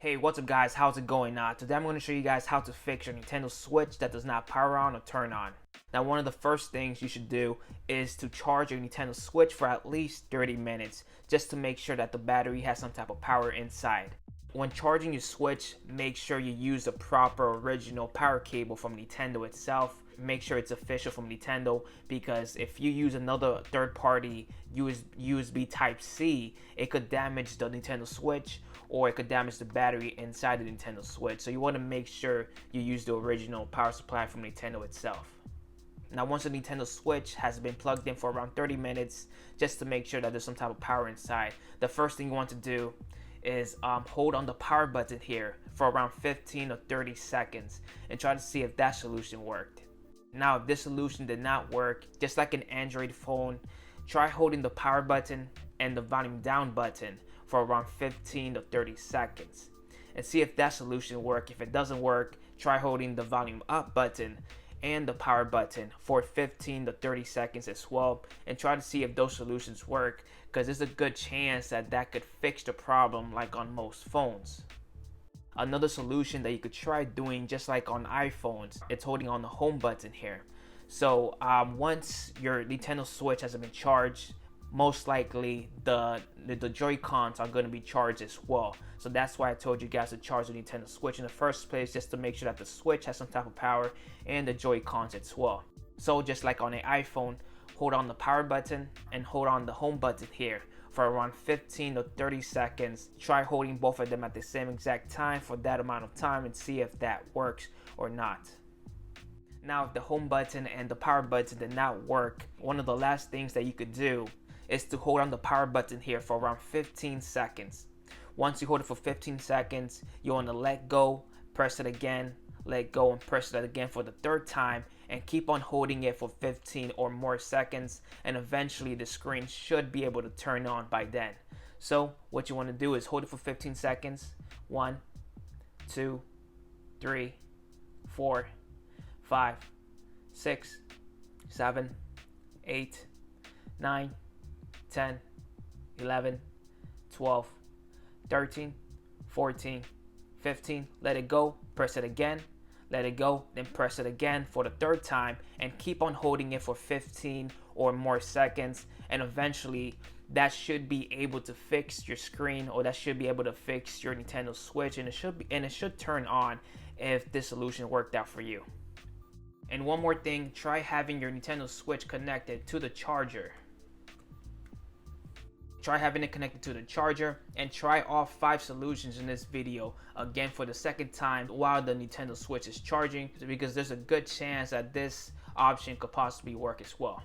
Hey, what's up guys, how's it going? Today I'm going to show you guys how to fix your Nintendo Switch that does not power on or turn on. Now one of the first things you should do is to charge your Nintendo Switch for at least 30 minutes just to make sure that the battery has some type of power inside. When charging your Switch, make sure you use the proper original power cable from Nintendo itself. Make sure it's official from Nintendo, because if you use another third-party USB Type-C, it could damage the Nintendo Switch or it could damage the battery inside the Nintendo Switch. So you want to make sure you use the original power supply from Nintendo itself. Now once the Nintendo Switch has been plugged in for around 30 minutes, just to make sure that there's some type of power inside, the first thing you want to do is hold on the power button here for around 15 or 30 seconds and try to see if that solution worked. Now if this solution did not work, just like an Android phone, try holding the power button and the volume down button for around 15 to 30 seconds and see if that solution works. If it doesn't work, try holding the volume up button and the power button for 15 to 30 seconds as well and try to see if those solutions work, because there's a good chance that that could fix the problem like on most phones. Another solution that you could try doing, just like on iPhones, it's holding on the home button here. So once your Nintendo Switch has been charged, most likely the Joy-Cons are going to be charged as well. So that's why I told you guys to charge the Nintendo Switch in the first place, just to make sure that the Switch has some type of power and the Joy-Cons as well. So just like on an iPhone, hold on the power button and hold on the home button here for around 15 to 30 seconds. Try holding both of them at the same exact time for that amount of time and see if that works or not. Now if the home button and the power button did not work, one of the last things that you could do is to hold on the power button here for around 15 seconds. Once you hold it for 15 seconds, you want to let go, press it again, let go and press it again for the third time, and keep on holding it for 15 or more seconds, and eventually the screen should be able to turn on by then. So what you want to do is hold it for 15 seconds. 1, 2, 3, 4, 5, 6, 7, 8, 9, 10, 11, 12, 13, 14, 15. Let it go, press it again, let it go, then press it again for the third time and keep on holding it for 15 or more seconds, and eventually that should be able to fix your screen, or that should be able to fix your Nintendo Switch, and it should turn on if this solution worked out for you. And one more thing, try having your Nintendo Switch connected to the charger. Try having it connected to the charger and try all 5 solutions in this video again for the second time while the Nintendo Switch is charging, because there's a good chance that this option could possibly work as well.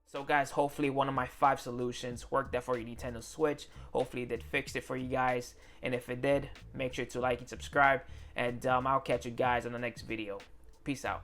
So guys, hopefully one of my 5 solutions worked out for your Nintendo Switch. Hopefully it fixed it for you guys, and if it did, make sure to like and subscribe, and I'll catch you guys in the next video. Peace out.